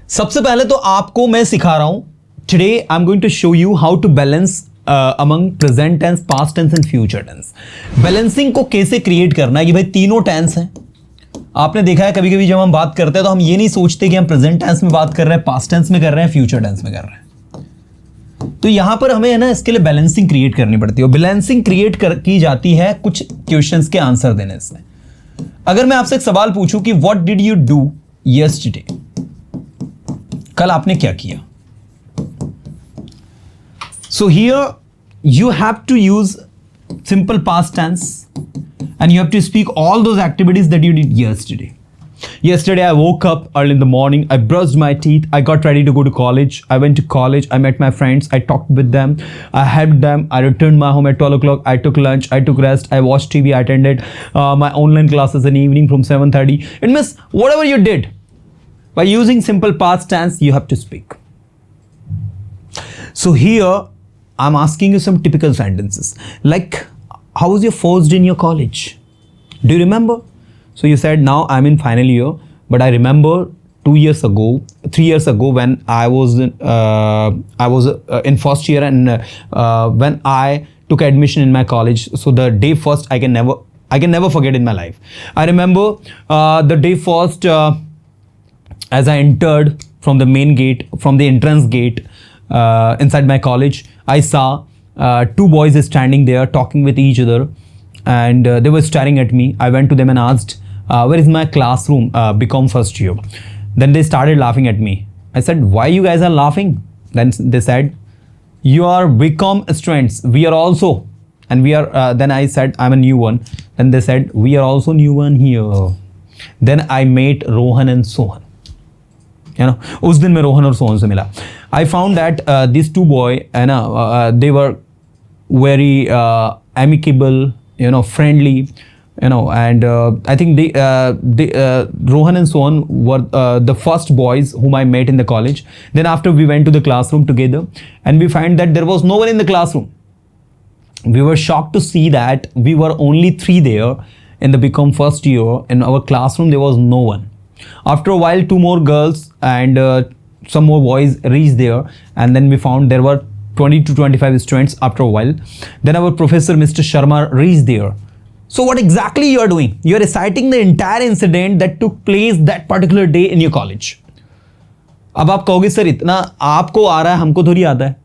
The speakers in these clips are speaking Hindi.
सबसे पहले तो आपको मैं सिखा रहा हूं, today I am going to show you how to balance among present tense, past tense and future tense. Balancing को कैसे क्रिएट करना है कि भाई तीनों टेंस हैं। आपने देखा है कभी कभी जब हम बात करते हैं तो हम ये नहीं सोचते कि हम प्रेजेंट टेंस में बात कर रहे हैं, पास्ट टेंस में कर रहे हैं, फ्यूचर टेंस में कर रहे हैं। तो यहां पर हमें है ना इसके लिए बैलेंसिंग क्रिएट करनी पड़ती है। और बैलेंसिंग क्रिएट की जाती है कुछ क्वेश्चंस के आंसर देने से। अगर मैं आपसे एक सवाल पूछूं कि what did you do yesterday, कल आपने क्या किया, so here you have to use simple past tense and you have to speak all those activities that you did yesterday. Yesterday I woke up early in the morning, I brushed my teeth, I got ready to go to college, I went to college, I met my friends, I talked with them, I helped them, I returned my home at 12 o'clock, I took lunch, I took rest, I watched TV, I attended my online classes in the evening from 7:30. It means whatever you did, by using simple past tense you have to speak. So here I'm asking you some typical sentences like, how was your first day in your college? Do you remember? So you said, now I'm in final year, but I remember 3 years ago when I was in first year, and when I took admission in my college. So the day first I can never forget in my life. I remember the day first as I entered from the main gate, from the entrance gate inside my college. I saw two boys standing there talking with each other, and they were staring at me. I went to them and asked, where is my classroom, BCom first year? Then they started laughing at me. I said, why you guys are laughing? Then they said, you are BCom students, we are also, and we are then I said, I'm a new one. Then they said, we are also new one here. Then I met Rohan and Sohan. उस दिन मैं रोहन और सोहन से मिला. I found that these two boy, they were very amicable, friendly, and I think Rohan and Sohan were the first boys whom I met in the college. Then after we went to the classroom together, and we find that there was no one in the classroom. We were shocked to see that we were only 3 there in the BCom first year. In our classroom there was no one. After a while, 2 more girls and some more boys reached there, and then we found there were 20 to 25 students after a while. Then our professor, Mr. Sharma, reached there. So what exactly you are doing? You are reciting the entire incident that took place that particular day in your college. अब आप कहोगे सर इतना आपको आ रहा है, हमको थोड़ी आता है,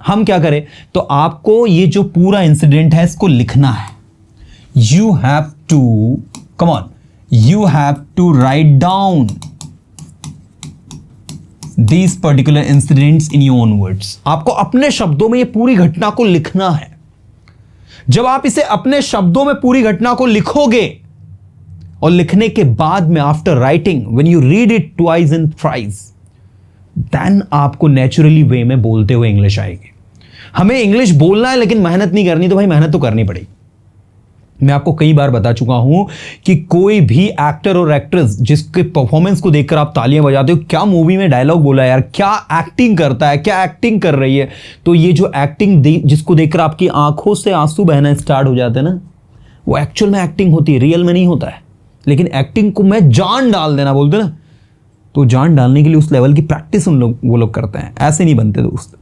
हम क्या करें? तो आपको ये जो पूरा इंसिडेंट है इसको लिखना है. You have to, come on, you have to write down these particular incidents in your own words. आपको अपने शब्दों में ये पूरी घटना को लिखना है. जब आप इसे अपने शब्दों में पूरी घटना को लिखोगे, और लिखने के बाद में after writing, when you read it twice and thrice, then आपको नेचुरली वे में बोलते हुए इंग्लिश आएगी. हमें इंग्लिश बोलना है लेकिन मेहनत नहीं करनी, तो भाई मेहनत तो करनी पड़ेगी. मैं आपको कई बार बता चुका हूं कि कोई भी एक्टर और एक्ट्रेस जिसके परफॉर्मेंस को देखकर आप तालियां बजाते हो, क्या मूवी में डायलॉग बोला है यार, क्या एक्टिंग करता है, क्या एक्टिंग कर रही है, तो ये जो एक्टिंग जिसको देखकर आपकी आंखों से आंसू बहना स्टार्ट हो जाते हैं ना, वो एक्चुअल में एक्टिंग होती है, रियल में नहीं होता है. लेकिन एक्टिंग को मैं जान डाल देना बोलते ना, तो जान डालने के लिए उस लेवल की प्रैक्टिस वो लोग करते हैं. ऐसे नहीं बनते दोस्त.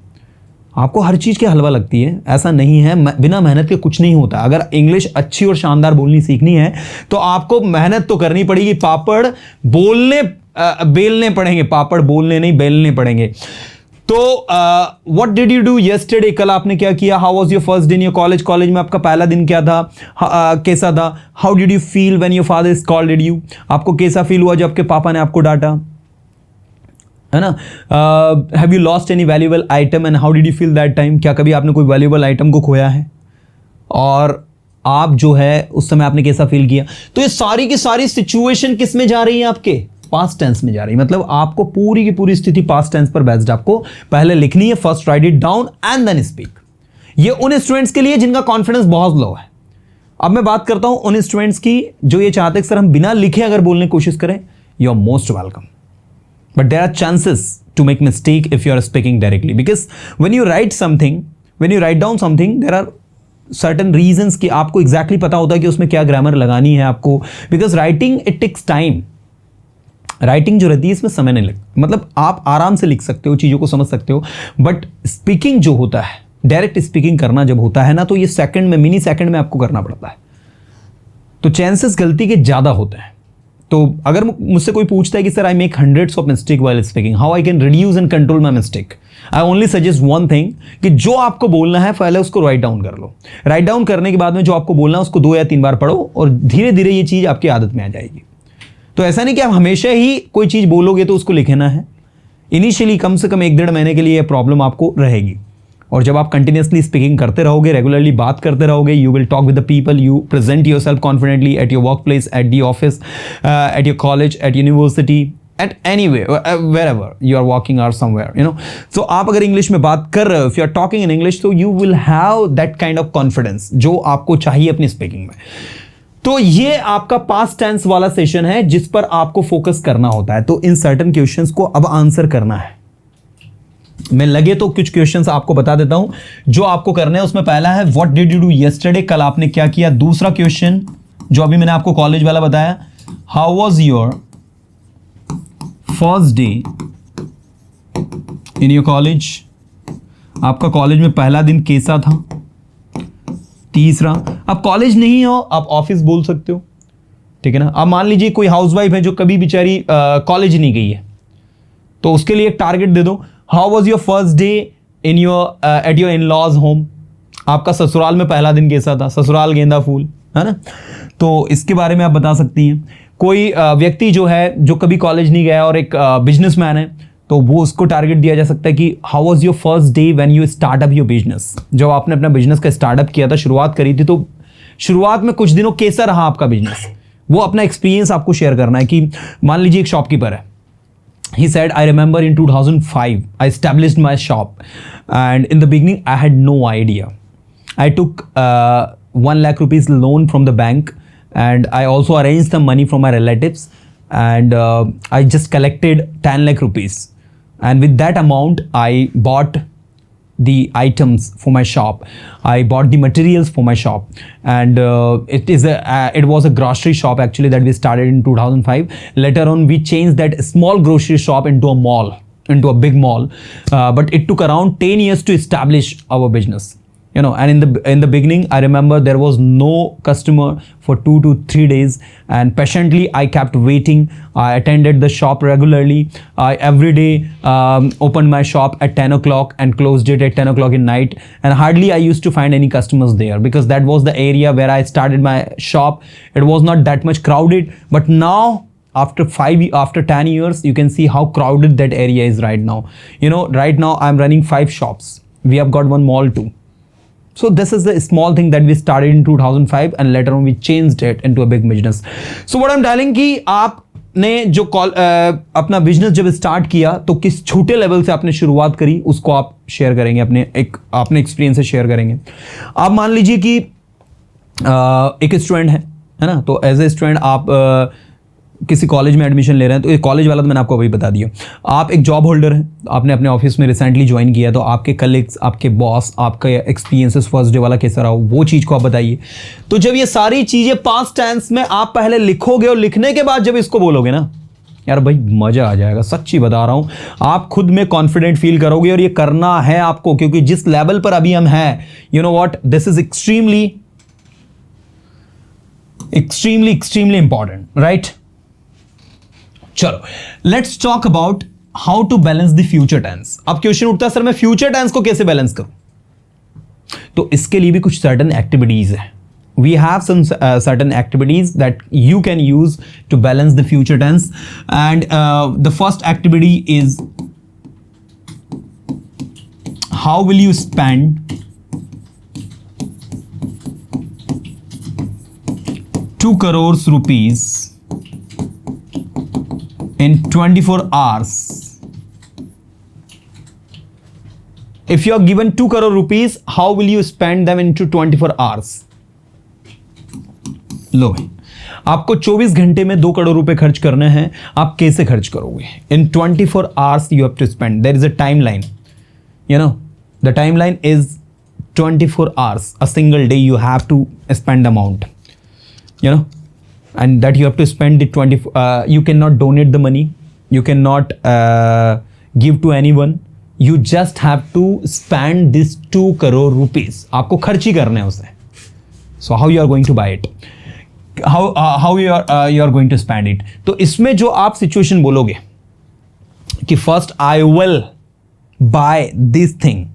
आपको हर चीज़ की हलवा लगती है, ऐसा नहीं है. बिना मेहनत के कुछ नहीं होता. अगर इंग्लिश अच्छी और शानदार बोलनी सीखनी है तो आपको मेहनत तो करनी पड़ेगी. पापड़ बेलने पड़ेंगे, पापड़ बोलने नहीं बेलने पड़ेंगे. तो what did you do yesterday, कल आपने क्या किया. How was your first day in your college, college में आपका पहला दिन क्या था, कैसा था. How did you feel when your father scolded you, आपको कैसा फील हुआ जब आपके पापा ने आपको डांटा, है ना. Have you lost any valuable item and how did you feel that time, क्या कभी आपने कोई वैल्यूएबल आइटम को खोया है और आप जो है उस समय आपने कैसा फील किया. तो ये सारी की सारी सिचुएशन किस में जा रही है, आपके पास्ट टेंस में जा रही है. मतलब आपको पूरी की पूरी स्थिति पास्ट टेंस पर बेस्ड आपको पहले लिखनी है. First write it down and then speak. ये उन स्टूडेंट्स के लिए जिनका कॉन्फिडेंस बहुत लो है. अब मैं बात करता हूं उन स्टूडेंट्स की जो ये चाहते हैं सर हम बिना लिखे अगर बोलने की कोशिश करें. You are most welcome. But there are chances to make mistake if you are speaking directly, because when you write down something, there are certain reasons कि आपको exactly पता होता है कि उसमें क्या grammar लगानी है आपको, because writing it takes time. Writing जो रहती है इसमें समय नहीं लगता, मतलब आप आराम से लिख सकते हो, चीज़ों को समझ सकते हो, बट स्पीकिंग जो होता है, डायरेक्ट स्पीकिंग करना जब होता है ना, तो ये सेकंड में, मिनी सेकंड में आपको करना पड़ता है, तो चांसेस गलती के ज़्यादा होते हैं। तो अगर मुझसे कोई पूछता है कि sir I make hundreds of mistake while speaking, how I can reduce and control my mistake, I only suggest one thing कि जो आपको बोलना है पहले उसको राइट डाउन कर लो। राइट डाउन करने के बाद में जो आपको बोलना है उसको 2 या 3 बार पढ़ो और धीरे धीरे ये चीज़ आपकी आदत में आ जाएगी। तो ऐसा नहीं कि आप हमेशा ही कोई चीज़ बोलोगे तो उसको लिखना है। इनिशियली कम से कम 1-1.5 महीने के लिए प्रॉब्लम आपको रहेगी, और जब आप कंटिन्यूसली स्पीकिंग करते रहोगे, रेगुलरली बात करते रहोगे, you will talk with the people, you present yourself confidently at your work place, at the office, at your college, at university, at any way, wherever you are walking or somewhere, you know. So आप अगर इंग्लिश में बात कर रहे हो, if you are talking in English, तो you will have that kind of confidence जो आपको चाहिए अपनी स्पीकिंग में। तो ये आपका पास्ट टेंस वाला सेशन है जिस पर आपको फोकस करना होता है। तो इन सर्टन क्वेश्चंस को अब आंसर करना है। मैं लगे तो कुछ क्वेश्चंस आपको बता देता हूं जो आपको करना है। उसमें पहला है what did you do yesterday, कल आपने क्या किया। दूसरा क्वेश्चन जो अभी मैंने आपको कॉलेज वाला बताया, how was your first day in your college, आपका कॉलेज में पहला दिन कैसा था। तीसरा, आप कॉलेज नहीं हो आप ऑफिस बोल सकते हो, ठीक है ना। अब मान लीजिए कोई हाउसवाइफ है जो कभी बेचारी कॉलेज नहीं गई है, तो उसके लिए एक टारगेट दे दो, how was your first day in your at your in law's home, आपका ससुराल में पहला दिन कैसा था। ससुराल गेंदा फूल, है ना, तो इसके बारे में आप बता सकती हैं। कोई व्यक्ति जो है जो कभी कॉलेज नहीं गया और एक बिजनेसमैन है, तो वो उसको टारगेट दिया जा सकता है कि how was your first day when you start up your business, जब आपने अपना बिजनेस का स्टार्टअप किया था, शुरुआत करी थी, तो शुरुआत में कुछ दिनों कैसा रहा आपका बिजनेस, वो अपना एक्सपीरियंस आपको शेयर करना है। कि मान लीजिए एक शॉपकीपर है, he said, I remember in 2005 I established my shop and in the beginning I had no idea. I took 1 lakh rupees loan from the bank and I also arranged some money from my relatives and I just collected 10 lakh rupees, and with that amount I bought the items for my shop, I bought the materials for my shop, and it was a grocery shop actually that we started in 2005. Later on we changed that small grocery shop into a mall, into a big mall, but it took around 10 years to establish our business, you know. And in the beginning I remember there was no customer for 2 to 3 days, and patiently I kept waiting. I attended the shop regularly. I every day opened my shop at 10 o'clock and closed it at 10 o'clock in night, and hardly I used to find any customers there because that was the area where I started my shop. It was not that much crowded, but now after 10 years you can see how crowded that area is right now. You know, right now I'm running 5 shops. We have got one mall too. So this is the small thing that we started in 2005 and later on we changed it into a big business. So what I'm telling कि आपने जो अपना बिजनेस जब स्टार्ट किया तो किस छोटे लेवल से आपने शुरुआत करी उसको आप शेयर करेंगे, अपने एक्सपीरियंस से शेयर करेंगे। आप मान लीजिए कि एक स्टूडेंट है ना, तो एज ए स्टूडेंट आप किसी कॉलेज में एडमिशन ले रहे हैं, तो ये कॉलेज वाला तो मैंने आपको अभी बता दिया। आप एक जॉब होल्डर हैं, आपने अपने ऑफिस में रिसेंटली ज्वाइन किया, तो आपके कलीग्स, आपके बॉस, आपका एक्सपीरियंसेस फर्स्ट डे वाला कैसा रहा, वो चीज़ को आप बताइए। तो जब ये सारी चीज़ें पास्ट टेंस में आप पहले लिखोगे और लिखने के बाद जब इसको बोलोगे ना, यार भाई मज़ा आ जाएगा, सच्ची बता रहा हूँ। आप खुद में कॉन्फिडेंट फील करोगे और ये करना है आपको, क्योंकि जिस लेवल पर अभी हम हैं, you know what, this is extremely important, right. चलो let's talk about how to balance the future tense. अब क्वेश्चन उठता है सर मैं फ्यूचर टेंस को कैसे बैलेंस करूं, तो इसके लिए भी कुछ सर्टन एक्टिविटीज है। We have some certain activities that you can use to balance the future tense, and the first activity is how will you spend 2 crore rupees in 24 hours. If you are given 2 crore rupees, how will you spend them into 24 hours? लो भाई, आपको 24 घंटे में 2 करोड़ रुपए खर्च करने हैं, आप कैसे खर्च करोगे? In 24 hours you have to spend. There is a timeline. You know, the timeline is 24 hours. A single day you have to spend amount. You know, and that you have to spend the 20, you cannot donate the money, you cannot give to anyone, you just have to spend this 2 crore rupees. आपको खर्च ही करने हैं उसे. So how you are going to buy it? How you are going to spend it? तो इसमें जो आप सिचुएशन बोलोगे कि first I will by this thing,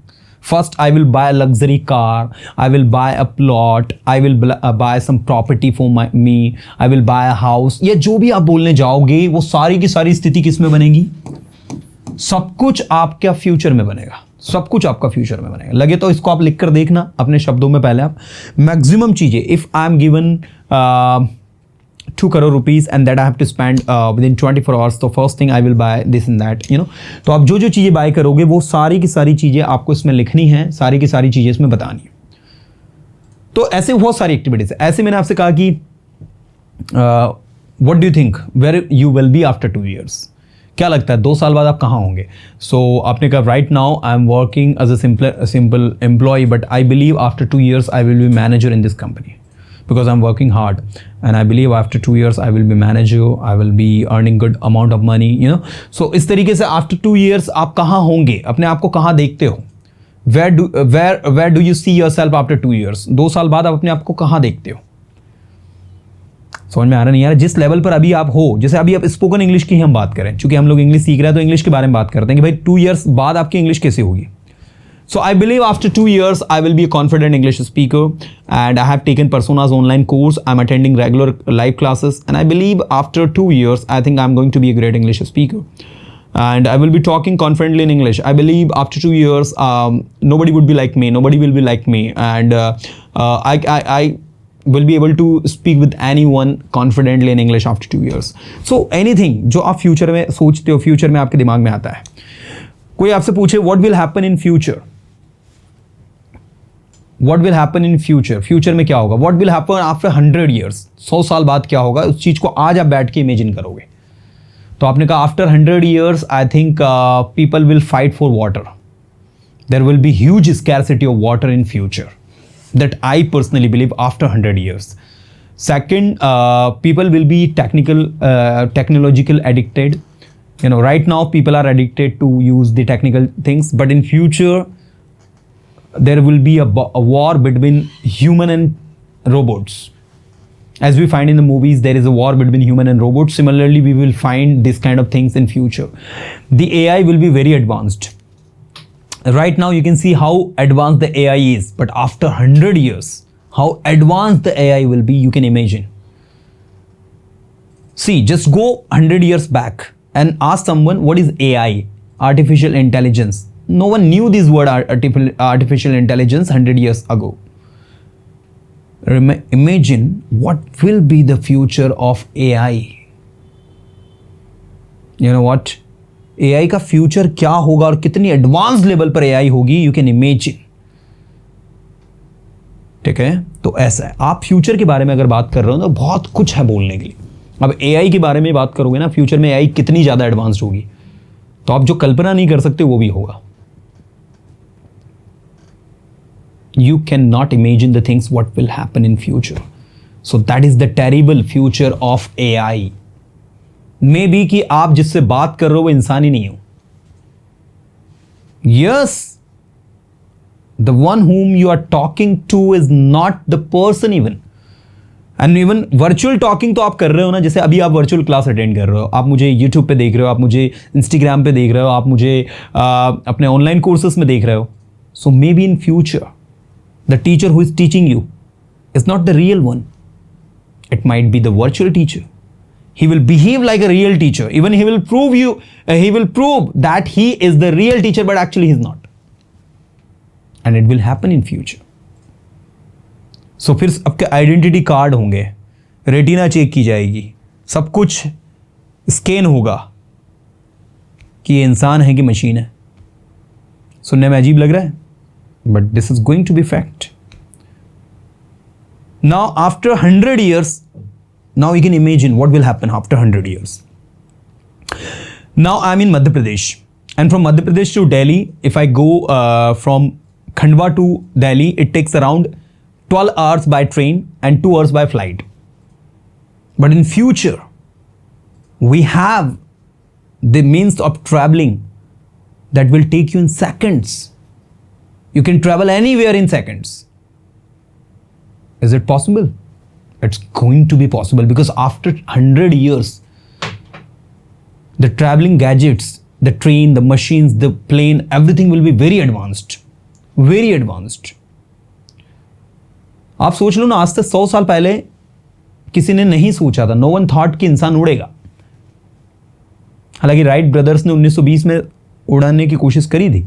first I will buy a luxury car, I will buy a plot, I will buy some property for me, I will buy a house. ये जो भी आप बोलने जाओगे वो सारी की सारी स्थिति किस में बनेगी? सब कुछ आपका फ्यूचर में बनेगा, सब कुछ आपका फ्यूचर में बनेगा. लगे तो इसको आप लिख कर देखना अपने शब्दों में. पहले आप मैक्सिमम चीजें, if I am given 2 crore rupees and that I have to spend within 24 hours, तो first thing I will buy this and that, you know. तो आप जो जो चीज़ें बाय करोगे वो सारी की सारी चीज़ें आपको इसमें लिखनी है, सारी की सारी चीज़ें इसमें बतानी है. तो ऐसे बहुत सारी एक्टिविटीज़ है. ऐसे मैंने आपसे कहा कि what do you think where you will be after 2 years? क्या लगता है 2 साल बाद आप कहाँ होंगे? सो आपने कहा right now I am working as a simple employ, but I believe after 2 years I will be manager in this company. Because I'm working hard and I believe after 2 years I will be manager, I will be earning good amount of money, you know. So इस तरीके से after 2 years आप कहाँ होंगे, अपने आप को कहाँ देखते हो? Where do you see yourself after 2 years? 2 साल बाद आप अपने आप को कहाँ देखते हो? समझ में आ रहा नहीं यार? जिस लेवल पर अभी आप हो, जैसे अभी आप स्पोकन इंग्लिश की हम बात करें, क्योंकि हम लोग इंग्लिश सीख रहे हैं तो इंग्लिश के बारे में बात करते हैं कि भाई 2 years बाद आपकी इंग्लिश कैसे होगी. So I believe after 2 years I will be a confident English speaker, and I have taken Persona's online course. I'm attending regular live classes, and I believe after 2 years I think I'm going to be a great English speaker, and I will be talking confidently in English. I believe after 2 years nobody would be like me, nobody will be like me, and I will be able to speak with anyone confidently in English after 2 years. So anything जो आप फ्यूचर में सोचते हो, फ्यूचर में आपके दिमाग में आता है. कोई आपसे पूछे what will happen in future? What will happen in future? Future में क्या होगा? What will happen after 100 years? 100 साल बाद क्या होगा? उस चीज़ को आज आप बैठ के इमेजिन करोगे. तो आपने कहा after 100 years I think people will fight for water. There will be huge scarcity of water in future. That I personally believe after 100 years. Second, people will be technological addicted. You know, right now people are addicted to use the technical things, but in future there will be a war between human and robots. As we find in the movies, there is a war between human and robots. Similarly, we will find this kind of things in future. The AI will be very advanced. Right now, you can see how advanced the AI is, but after 100 years, how advanced the AI will be, you can imagine. See, just go 100 years back and ask someone what is AI, artificial intelligence. No one knew this word artificial intelligence 100 years ago. Imagine what will be the future of AI. You know what? AI का फ्यूचर क्या होगा और कितनी एडवांस लेवल पर AI होगी, you can imagine. ठीक है, तो ऐसा है. आप फ्यूचर के बारे में अगर बात कर रहे हो तो बहुत कुछ है बोलने के लिए. अब AI के बारे में बात करोगे ना, फ्यूचर में AI कितनी ज़्यादा एडवांस्ड होगी, तो आप जो कल्पना नहीं कर सकते वो भी होगा. You cannot imagine the things what will happen in future. So that is the terrible future of AI. Maybe कि आप जिससे बात कर रहे हो वो इंसान ही नहीं हो. Yes, the one whom you are talking to is not the person even. And even virtual talking तो आप कर रहे हो ना, जैसे अभी आप virtual class attend कर रहे हो, आप मुझे YouTube पे देख रहे हो, आप मुझे Instagram पे देख रहे हो, आप मुझे अपने online courses में देख रहे हो. So maybe in future the teacher who is teaching you is not the real one. It might be the virtual teacher. He will behave like a real teacher. Even he will prove that he is the real teacher, but actually he is not. And it will happen in future. So फिर आपके आइडेंटिटी कार्ड होंगे, रेटिना चेक की जाएगी, सब कुछ स्कैन होगा कि ये इंसान है कि मशीन है. सुनने में अजीब लग रहा है, but this is going to be fact. Now after 100 years, now you can imagine what will happen after 100 years. Now I'm in Madhya Pradesh, and from Madhya Pradesh to Delhi, if I go from Khandwa to Delhi, it takes around 12 hours by train and 2 hours by flight. But in future, we have the means of traveling that will take you in seconds. You can travel anywhere in seconds. Is it possible? It's going to be possible, because after 100 years, the traveling gadgets, the train, the machines, the plane, everything will be very advanced. Very advanced. आप सोच लो ना, आज से 100 साल पहले किसी ने नहीं सोचा था, नो वन थॉट कि इंसान उड़ेगा. हालांकि राइट ब्रदर्स ने 1920 में उड़ाने की कोशिश करी थी,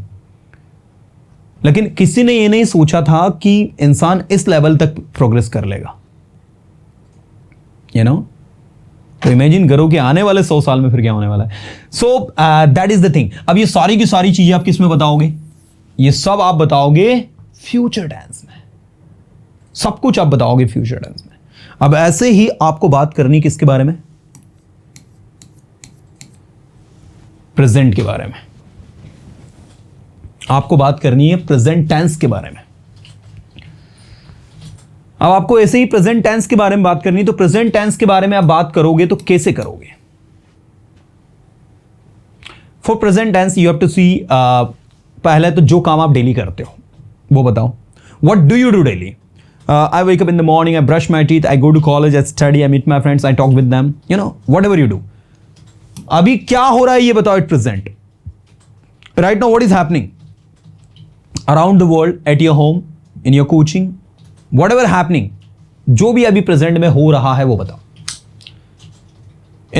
लेकिन किसी ने यह नहीं सोचा था कि इंसान इस लेवल तक प्रोग्रेस कर लेगा. यू नो, तो इमेजिन करो कि आने वाले 100 साल में फिर क्या होने वाला है. So that is the thing. अब ये सारी की सारी चीजें आप किस में बताओगे? ये सब आप बताओगे फ्यूचर टेंस में. सब कुछ आप बताओगे फ्यूचर टेंस में. अब ऐसे ही आपको बात करनी किसके बारे में? प्रेजेंट के बारे में. आपको बात करनी है प्रेजेंट टेंस के बारे में. अब आपको ऐसे ही प्रेजेंट टेंस के बारे में बात करनी है, तो प्रेजेंट टेंस के बारे में आप बात करोगे तो कैसे करोगे? For present tense you have to see, पहले तो जो काम आप डेली करते हो वो बताओ. What do you do daily? I wake up in the morning, I brush my teeth, I go to college, I study, I meet my friends, I talk with them, you know, whatever you do. अभी क्या हो रहा है ये बताओ at present. Right now what is happening around the world, at your home, in your coaching, whatever happening, जो भी अभी present में हो रहा है वो बताओ.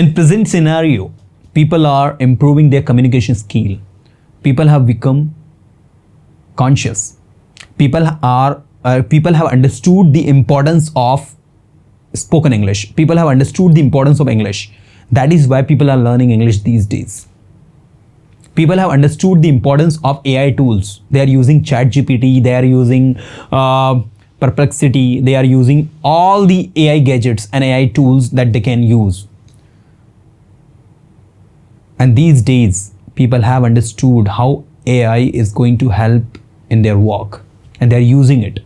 In present scenario, people are improving their communication skill. People have become conscious. People have understood the importance of spoken English. People have understood the importance of English. That is why people are learning English these days. People have understood the importance of AI tools. They are using ChatGPT, they are using Perplexity, they are using all the AI gadgets and AI tools that they can use. And these days, people have understood how AI is going to help in their work and they are using it.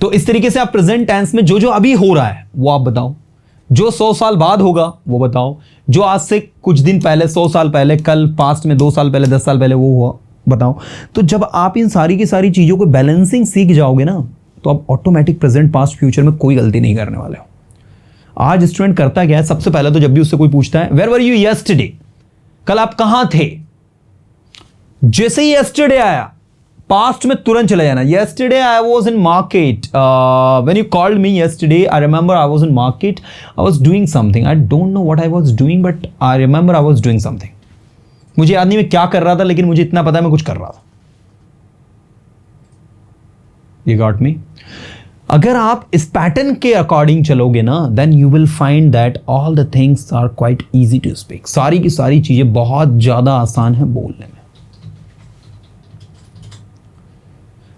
तो इस तरीके से आप प्रेजेंट टेंस में जो जो अभी हो रहा है वो आप बताओ. जो 100 साल बाद होगा वो बताओ. जो आज से कुछ दिन पहले, 100 साल पहले, कल, पास्ट में 2 साल पहले, 10 साल पहले वो हुआ बताओ. तो जब आप इन सारी की सारी चीज़ों को बैलेंसिंग सीख जाओगे ना, तो आप ऑटोमेटिक प्रेजेंट, पास्ट, फ्यूचर में कोई गलती नहीं करने वाले हो. आज स्टूडेंट करता क्या है? सबसे पहले तो जब भी उससे कोई पूछता है वेयर वर यू यस्टरडे, कल आप कहां थे, जैसे ही यस्टरडे आया पास्ट में तुरंत चले जाना. yesterday I was in market, when you called me yesterday I remember I was in market, I was doing something, I don't know what I was doing but I remember I was doing something. मुझे याद नहीं मैं क्या कर रहा था, लेकिन मुझे इतना पता है मैं कुछ कर रहा था. You got me? अगर आप इस पैटर्न के अकॉर्डिंग चलोगे ना, then you will find that all the things are quite easy to speak. सारी की सारी चीजें बहुत ज्यादा आसान है बोलने में.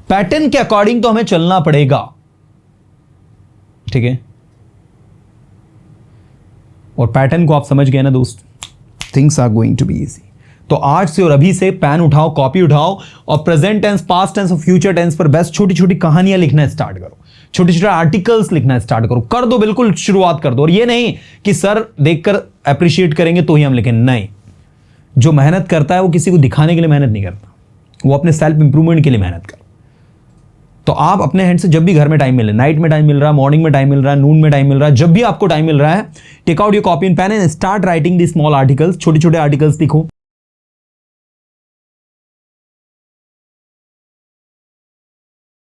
पैटर्न के अकॉर्डिंग तो हमें चलना पड़ेगा, ठीक है? और पैटर्न को आप समझ गए ना दोस्त, things are going to be easy. तो आज से और अभी से पेन उठाओ, कॉपी उठाओ और प्रेजेंट टेंस, पास्ट टेंस और फ्यूचर टेंस पर बेस्ट छोटी छोटी कहानियां लिखना स्टार्ट करो, छोटे छोटे आर्टिकल्स लिखना स्टार्ट करो. कर दो, बिल्कुल शुरुआत कर दो. और ये नहीं कि सर देखकर अप्रिशिएट करेंगे तो ही हम लिखें. नहीं, जो मेहनत करता है वो किसी को दिखाने के लिए मेहनत नहीं करता, वो अपने सेल्फ इंप्रूवमेंट के लिए मेहनत करता. तो आप अपने हैंड से जब भी घर में टाइम मिले, नाइट में टाइम मिल रहा है, मॉर्निंग में टाइम मिल रहा है, नून में टाइम मिल रहा है, जब भी आपको टाइम मिल रहा है, take out your copy and pen and start writing the small articles. छोटे छोटे आर्टिकल्स लिखो.